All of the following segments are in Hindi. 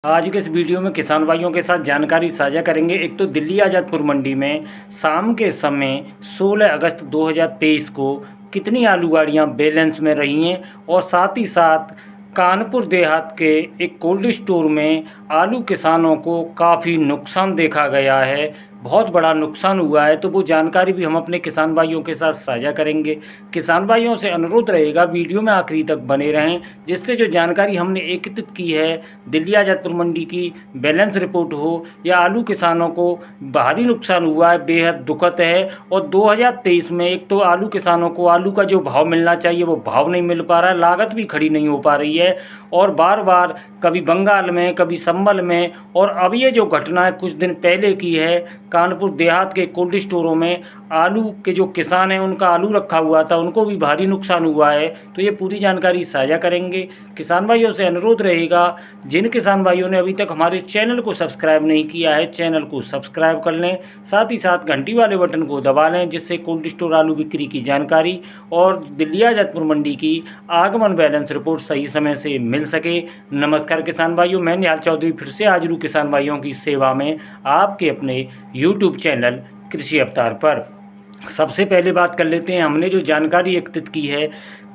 आज के इस वीडियो में किसान भाइयों के साथ जानकारी साझा करेंगे। एक तो दिल्ली आज़ादपुर मंडी में शाम के समय 16 अगस्त 2023 को कितनी आलू गाड़ियाँ बैलेंस में रही हैं और साथ ही साथ कानपुर देहात के एक कोल्ड स्टोर में आलू किसानों को काफ़ी नुकसान देखा गया है, बहुत बड़ा नुकसान हुआ है। तो वो जानकारी भी हम अपने किसान भाइयों के साथ साझा करेंगे। किसान भाइयों से अनुरोध रहेगा वीडियो में आखिरी तक बने रहें, जिससे जो जानकारी हमने एकत्रित की है दिल्ली आज़ादपुर मंडी की बैलेंस रिपोर्ट हो या आलू किसानों को भारी नुकसान हुआ है, बेहद दुखद है। और 2023 में एक तो आलू किसानों को आलू का जो भाव मिलना चाहिए वो भाव नहीं मिल पा रहा है, लागत भी खड़ी नहीं हो पा रही है और बार बार कभी बंगाल में कभी संभल में। और अब ये जो घटना है कुछ दिन पहले की है, कानपुर देहात के कोल्ड स्टोरों में आलू के जो किसान हैं उनका आलू रखा हुआ था, उनको भी भारी नुकसान हुआ है। तो ये पूरी जानकारी साझा करेंगे। किसान भाइयों से अनुरोध रहेगा, जिन किसान भाइयों ने अभी तक हमारे चैनल को सब्सक्राइब नहीं किया है चैनल को सब्सक्राइब कर लें, साथ ही साथ घंटी वाले बटन को दबा लें, जिससे कोल्ड स्टोर आलू बिक्री की जानकारी और दिल्ली आज़ादपुर मंडी की आगमन बैलेंस रिपोर्ट सही समय से मिल सके। नमस्कार किसान भाइयों, मैं निहाल चौधरी फिर से हाजिर हूँ किसान भाइयों की सेवा में आपके अपने यूट्यूब चैनल कृषि अवतार पर। सबसे पहले बात कर लेते हैं, हमने जो जानकारी एकत्रित की है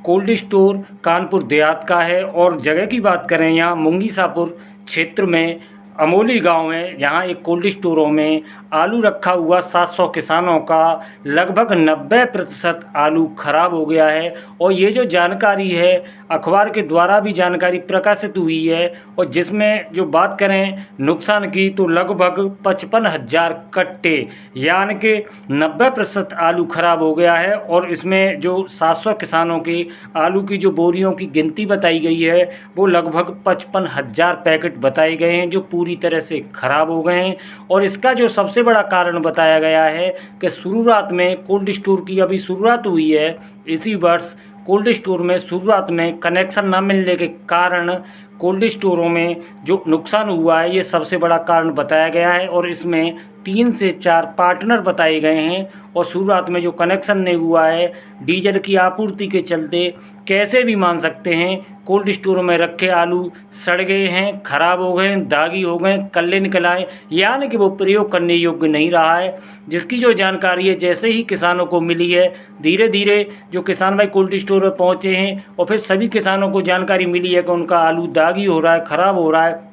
कोल्ड स्टोर कानपुर देहात का है और जगह की बात करें यहाँ मुंगीसापुर क्षेत्र में अमोली गांव है, जहां एक कोल्ड स्टोरों में आलू रखा हुआ 700 किसानों का लगभग 90% आलू खराब हो गया है। और ये जो जानकारी है अखबार के द्वारा भी जानकारी प्रकाशित हुई है और जिसमें जो बात करें नुकसान की तो लगभग 55,000 कट्टे यानी कि 90% आलू खराब हो गया है। और इसमें जो 700 किसानों के आलू की जो बोरियों की गिनती बताई गई है वो लगभग 55,000 पैकेट बताए गए हैं जो पूरी तरह से खराब हो गए हैं। और इसका जो सबसे बड़ा कारण बताया गया है कि शुरुआत में कोल्ड स्टोर की अभी शुरुआत हुई है इसी वर्ष, कोल्ड स्टोर में शुरुआत में कनेक्शन न मिलने के कारण कोल्ड स्टोरों में जो नुकसान हुआ है ये सबसे बड़ा कारण बताया गया है। और इसमें 3 से 4 पार्टनर बताए गए हैं और शुरुआत में जो कनेक्शन नहीं हुआ है डीजल की आपूर्ति के चलते कैसे भी मान सकते हैं कोल्ड स्टोरों में रखे आलू सड़ गए हैं, खराब हो गए, दागी हो गए, कल्ले निकल आए, यानी कि वो प्रयोग करने योग्य नहीं रहा है। जिसकी जो जानकारी है जैसे ही किसानों को मिली है धीरे धीरे जो किसान भाई कोल्ड स्टोर पर पहुँचे हैं और फिर सभी किसानों को जानकारी मिली है कि उनका आलू दागी हो रहा है, ख़राब हो रहा है।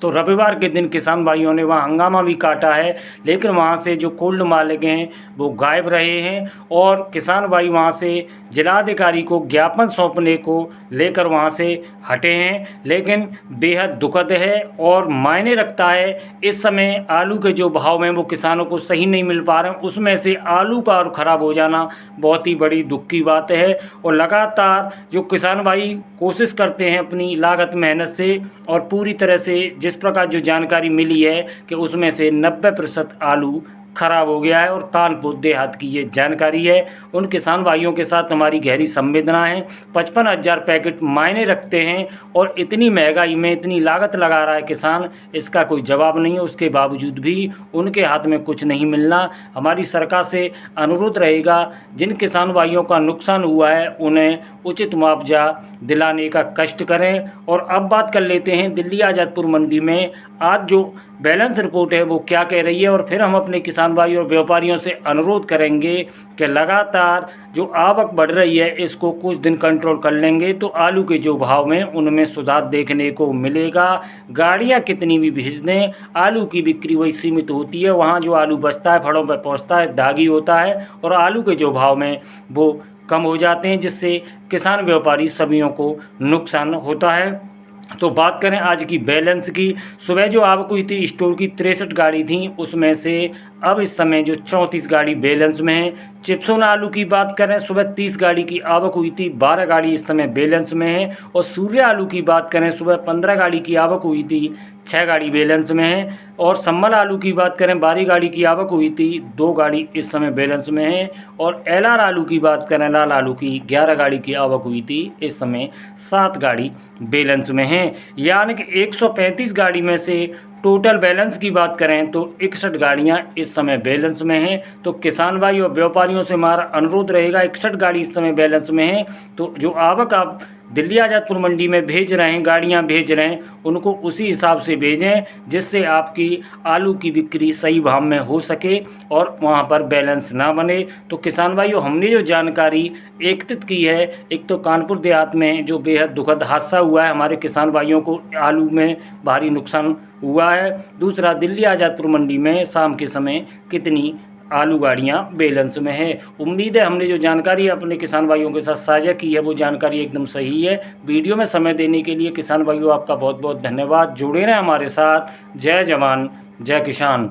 तो रविवार के दिन किसान भाइयों ने वहाँ हंगामा भी काटा है, लेकिन वहाँ से जो कोल्ड मालिक हैं वो गायब रहे हैं और किसान भाई वहाँ से जिलाधिकारी को ज्ञापन सौंपने को लेकर वहाँ से हटे हैं। लेकिन बेहद दुखद है और मायने रखता है इस समय आलू के जो भाव हैं वो किसानों को सही नहीं मिल पा रहे हैं, उसमें से आलू का और ख़राब हो जाना बहुत ही बड़ी दुख की बात है। और लगातार जो किसान भाई कोशिश करते हैं अपनी लागत मेहनत से और पूरी तरह से जिस प्रकार जो जानकारी मिली है कि उसमें से 90% आलू खराब हो गया है और कानपुर देहात की ये जानकारी है। उन किसान भाइयों के साथ हमारी गहरी संवेदना है। 55,000 पैकेट मायने रखते हैं और इतनी महंगाई में इतनी लागत लगा रहा है किसान, इसका कोई जवाब नहीं है। उसके बावजूद भी उनके हाथ में कुछ नहीं मिलना। हमारी सरकार से अनुरोध रहेगा जिन किसान भाइयों का नुकसान हुआ है उन्हें उचित मुआवजा दिलाने का कष्ट करें। और अब बात कर लेते हैं दिल्ली आज़ादपुर मंडी में आज जो बैलेंस रिपोर्ट है वो क्या कह रही है और फिर हम अपने किसान भाई और व्यापारियों से अनुरोध करेंगे कि लगातार जो आवक बढ़ रही है इसको कुछ दिन कंट्रोल कर लेंगे तो आलू के जो भाव में उनमें सुधार देखने को मिलेगा। गाड़ियां कितनी भी भेज दें आलू की बिक्री वही सीमित होती है, वहाँ जो आलू बचता है फड़ों पर पहुँचता है, दागी होता है और आलू के जो भाव में वो कम हो जाते हैं, जिससे किसान व्यापारी सभी को नुकसान होता है। तो बात करें आज की बैलेंस की, सुबह जो आवक हुई थी स्टोर की 63 गाड़ी थी, उसमें से अब इस समय जो 34 गाड़ी बैलेंस में है। चिप्सोन आलू की बात करें सुबह 30 गाड़ी की आवक हुई थी, 12 गाड़ी इस समय बैलेंस में है। और सूर्य आलू की बात करें सुबह 15 गाड़ी की आवक हुई थी, 6 गाड़ी बैलेंस में है। और सम्मल आलू की बात करें 12 गाड़ी की आवक हुई थी, 2 गाड़ी इस समय बैलेंस में है। और एलआर आलू की बात करें लाल आलू की 11 गाड़ी की आवक हुई थी, इस समय 7 गाड़ी बैलेंस में है। यानी कि 135 गाड़ी में से टोटल बैलेंस की बात करें तो 61 गाड़ियां इस समय बैलेंस में हैं। तो किसान भाई और व्यापारियों से हमारा अनुरोध रहेगा 61 गाड़ी इस समय बैलेंस में है, तो जो आवक आप दिल्ली आज़ादपुर मंडी में भेज रहे हैं, गाड़ियां भेज रहे हैं, उनको उसी हिसाब से भेजें जिससे आपकी आलू की बिक्री सही भाव में हो सके और वहां पर बैलेंस ना बने। तो किसान भाइयों, हमने जो जानकारी एकत्रित की है, एक तो कानपुर देहात में जो बेहद दुखद हादसा हुआ है, हमारे किसान भाइयों को आलू में भारी नुकसान हुआ है। दूसरा, दिल्ली आज़ादपुर मंडी में शाम के समय कितनी आलू गाड़ियाँ बैलेंस में है। उम्मीद है हमने जो जानकारी अपने किसान भाइयों के साथ साझा की है वो जानकारी एकदम सही है। वीडियो में समय देने के लिए किसान भाइयों आपका बहुत बहुत धन्यवाद। जुड़े रहें हमारे साथ। जय जवान जय किसान।